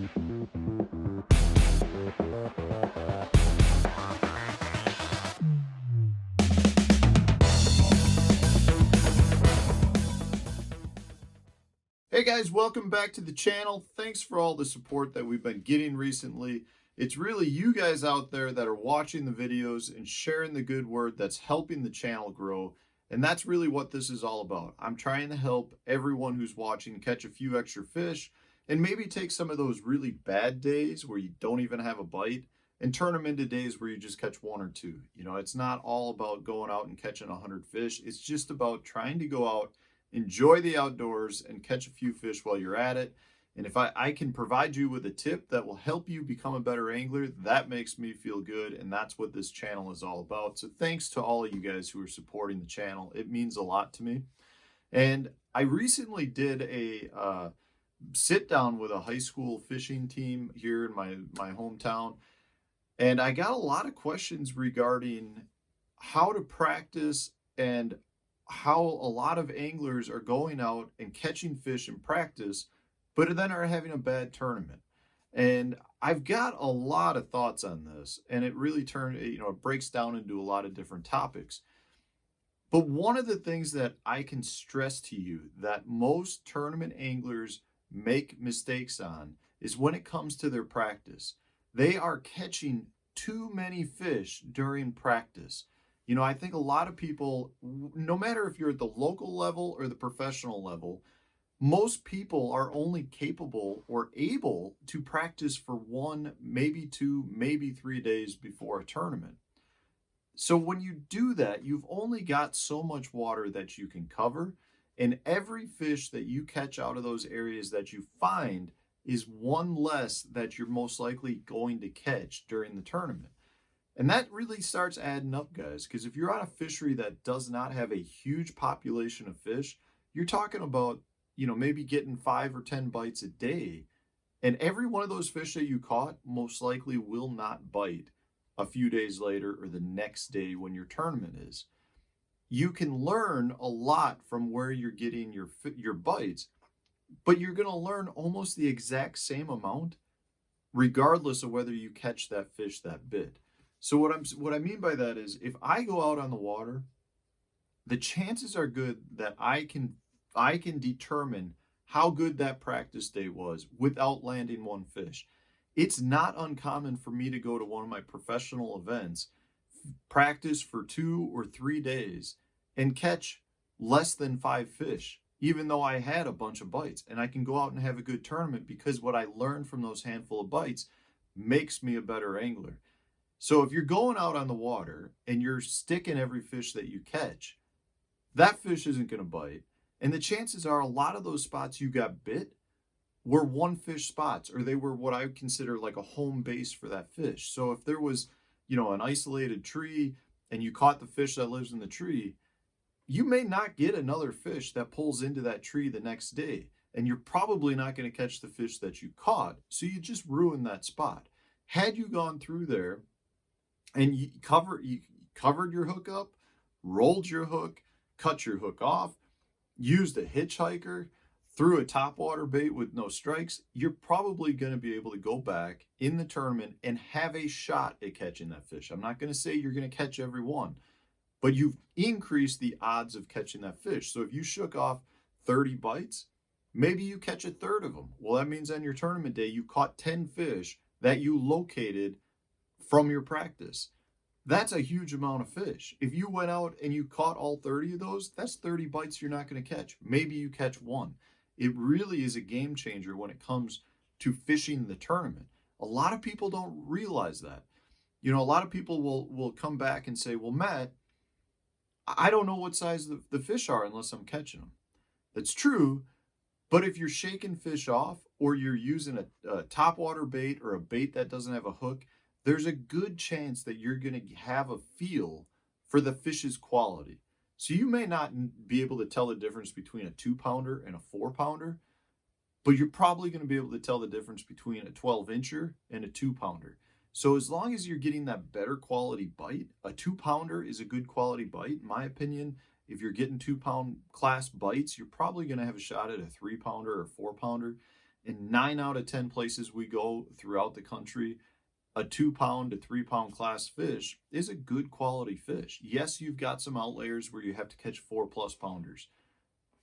Hey guys, welcome back to the channel. Thanks for all the support that we've been getting recently. It's really you guys out there that are watching the videos and sharing the good word that's helping the channel grow. And that's really what this is all about. I'm trying to help everyone who's watching catch a few extra fish and maybe take some of those really bad days where you don't even have a bite and turn them into days where you just catch one or two. You know, it's not all about going out and catching 100 fish. It's just about trying to go out, enjoy the outdoors, and catch a few fish while you're at it. And if I can provide you with a tip that will help you become a better angler, that makes me feel good, and that's what this channel is all about. So thanks to all of you guys who are supporting the channel. It means a lot to me. And I recently did a sit down with a high school fishing team here in my hometown, and I got a lot of questions regarding how to practice and how a lot of anglers are going out and catching fish in practice, but then are having a bad tournament. And I've got a lot of thoughts on this, and it really it breaks down into a lot of different topics. But one of the things that I can stress to you that most tournament anglers make mistakes on is when it comes to their practice. They are catching too many fish during practice. You know, I think a lot of people, no matter if you're at the local level or the professional level, most people are only capable or able to practice for 1, maybe 2, maybe 3 days before a tournament. So when you do that, you've only got so much water that you can cover, and every fish that you catch out of those areas that you find is one less that you're most likely going to catch during the tournament. And that really starts adding up, guys, because if you're on a fishery that does not have a huge population of fish, you're talking about, maybe getting 5 or 10 bites a day. And every one of those fish that you caught most likely will not bite a few days later or the next day when your tournament is. You can learn a lot from where you're getting your bites, but you're going to learn almost the exact same amount regardless of whether you catch that fish that bit. So what I mean by that is if I go out on the water, the chances are good that I can determine how good that practice day was without landing one fish. It's not uncommon for me to go to one of my professional events, practice for 2 or 3 days, and catch less than 5 fish, even though I had a bunch of bites. And I can go out and have a good tournament because what I learned from those handful of bites makes me a better angler. So if you're going out on the water and you're sticking every fish that you catch, that fish isn't going to bite. And the chances are a lot of those spots you got bit were one fish spots, or they were what I would consider like a home base for that fish. So if there was, an isolated tree and you caught the fish that lives in the tree, you may not get another fish that pulls into that tree the next day. And you're probably not going to catch the fish that you caught. So you just ruined that spot. Had you gone through there and you covered your hook up, rolled your hook, cut your hook off, used a hitchhiker, threw a topwater bait with no strikes, you're probably going to be able to go back in the tournament and have a shot at catching that fish. I'm not going to say you're going to catch every one, but you've increased the odds of catching that fish. So if you shook off 30 bites, maybe you catch a third of them. Well, that means on your tournament day, you caught 10 fish that you located from your practice. That's a huge amount of fish. If you went out and you caught all 30 of those, that's 30 bites you're not going to catch. Maybe you catch one. It really is a game changer when it comes to fishing the tournament. A lot of people don't realize that. A lot of people will come back and say, well, Matt, I don't know what size the fish are unless I'm catching them. That's true. But if you're shaking fish off or you're using a topwater bait or a bait that doesn't have a hook, there's a good chance that you're going to have a feel for the fish's quality. So you may not be able to tell the difference between a 2-pounder and a 4-pounder, but you're probably going to be able to tell the difference between a 12-incher and a 2-pounder. So as long as you're getting that better quality bite, a 2-pounder is a good quality bite. In my opinion, if you're getting 2-pound class bites, you're probably going to have a shot at a 3-pounder or 4-pounder. In 9 out of 10 places we go throughout the country, a 2-pound to 3-pound class fish is a good quality fish. Yes, you've got some outliers where you have to catch 4+ pounders.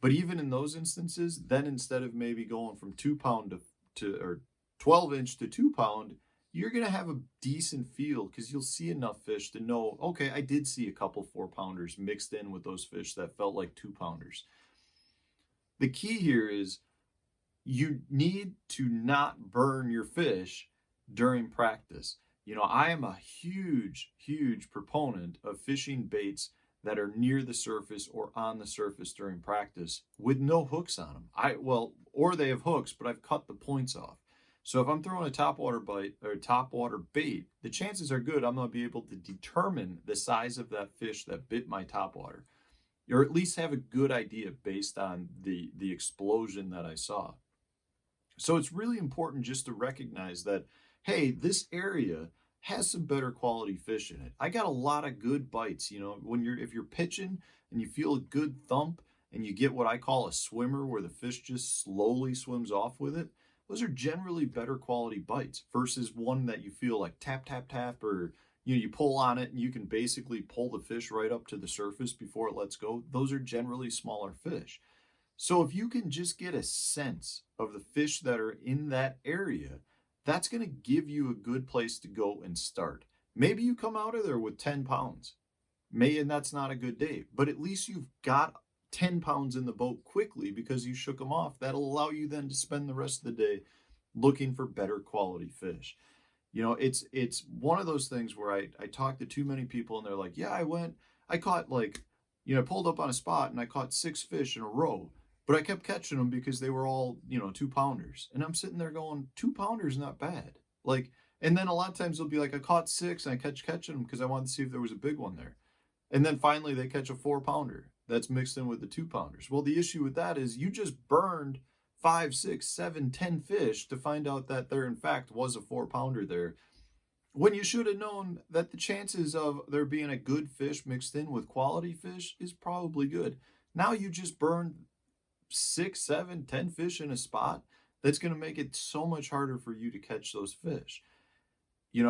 But even in those instances, then instead of maybe going from 2-pound to or 12-inch to 2-pound, you're going to have a decent feel because you'll see enough fish to know, okay, I did see a couple 4-pounders mixed in with those fish that felt like 2-pounders. The key here is you need to not burn your fish during practice. You know, I am a huge proponent of fishing baits that are near the surface or on the surface during practice with no hooks on them. Or they have hooks, but I've cut the points off. So if I'm throwing a topwater bite or topwater bait, the chances are good I'm going to be able to determine the size of that fish that bit my topwater, or at least have a good idea based on the explosion that I saw. So it's really important just to recognize that, hey, this area has some better quality fish in it. I got a lot of good bites. You know, if you're pitching and you feel a good thump and you get what I call a swimmer where the fish just slowly swims off with it, those are generally better quality bites versus one that you feel like tap, tap, tap, or you pull on it and you can basically pull the fish right up to the surface before it lets go. Those are generally smaller fish. So if you can just get a sense of the fish that are in that area, that's going to give you a good place to go and start. Maybe you come out of there with 10 pounds. And that's not a good day, but at least you've got 10 pounds in the boat quickly because you shook them off. That'll allow you then to spend the rest of the day looking for better quality fish. You know, it's one of those things where I talk to too many people and they're like, yeah, I caught I pulled up on a spot and I caught 6 fish in a row, but I kept catching them because they were all, 2-pounders. And I'm sitting there going, 2-pounders not bad. And then a lot of times they'll be like, I caught 6 and I catching them because I wanted to see if there was a big one there. And then finally they catch a 4-pounder that's mixed in with the 2-pounders. Well, the issue with that is you just burned 5, 6, 7, 10 fish to find out that there in fact was a 4-pounder there, when you should have known that the chances of there being a good fish mixed in with quality fish is probably good. Now you just burned 6, 7, 10 fish in a spot that's going to make it so much harder for you to catch those fish. In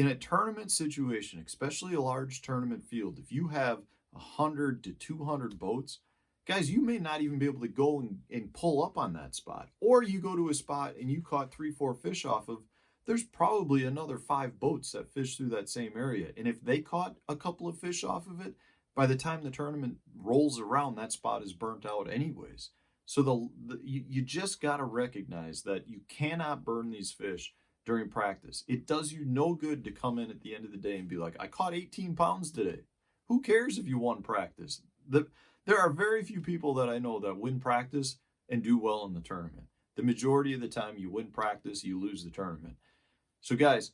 a tournament situation, especially a large tournament field, if you have 100 to 200 boats, guys, you may not even be able to go and pull up on that spot. Or you go to a spot and you caught 3, 4 fish off of, there's probably another 5 boats that fish through that same area. And if they caught a couple of fish off of it, by the time the tournament rolls around, that spot is burnt out anyways. So you just got to recognize that you cannot burn these fish during practice. It does you no good to come in at the end of the day and be like, I caught 18 pounds today. Who cares if you won practice? There are very few people that I know that win practice and do well in the tournament. The majority of the time you win practice, you lose the tournament. So guys,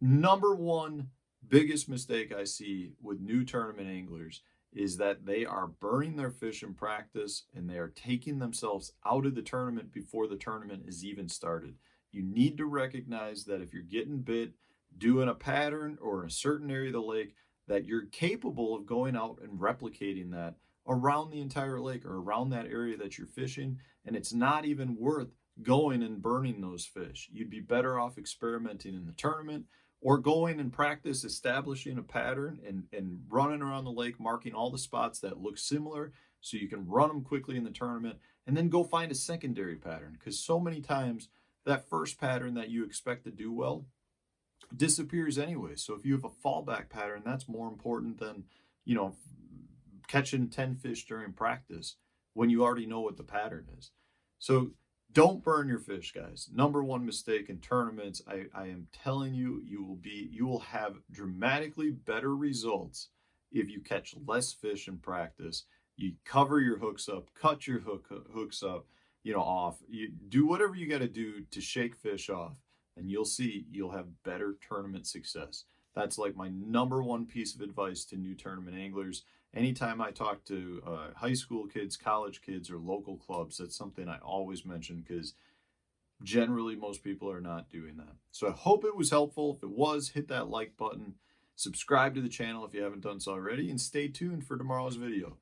number one biggest mistake I see with new tournament anglers is that they are burning their fish in practice and they are taking themselves out of the tournament before the tournament is even started. You need to recognize that if you're getting bit doing a pattern or in a certain area of the lake, that you're capable of going out and replicating that around the entire lake or around that area that you're fishing, and it's not even worth going and burning those fish. You'd be better off experimenting in the tournament or going and practice establishing a pattern and running around the lake, marking all the spots that look similar so you can run them quickly in the tournament, and then go find a secondary pattern, because so many times that first pattern that you expect to do well disappears anyway. So if you have a fallback pattern, that's more important than, catching 10 fish during practice when you already know what the pattern is. So don't burn your fish, guys. Number one mistake in tournaments. I am telling you, you will have dramatically better results if you catch less fish in practice. You cover your hooks up, cut your hooks up, off. You do whatever you got to do to shake fish off, and you'll see you'll have better tournament success. That's like my number one piece of advice to new tournament anglers. Anytime I talk to high school kids, college kids, or local clubs, that's something I always mention, because generally most people are not doing that. So I hope it was helpful. If it was, hit that like button, subscribe to the channel if you haven't done so already, and stay tuned for tomorrow's video.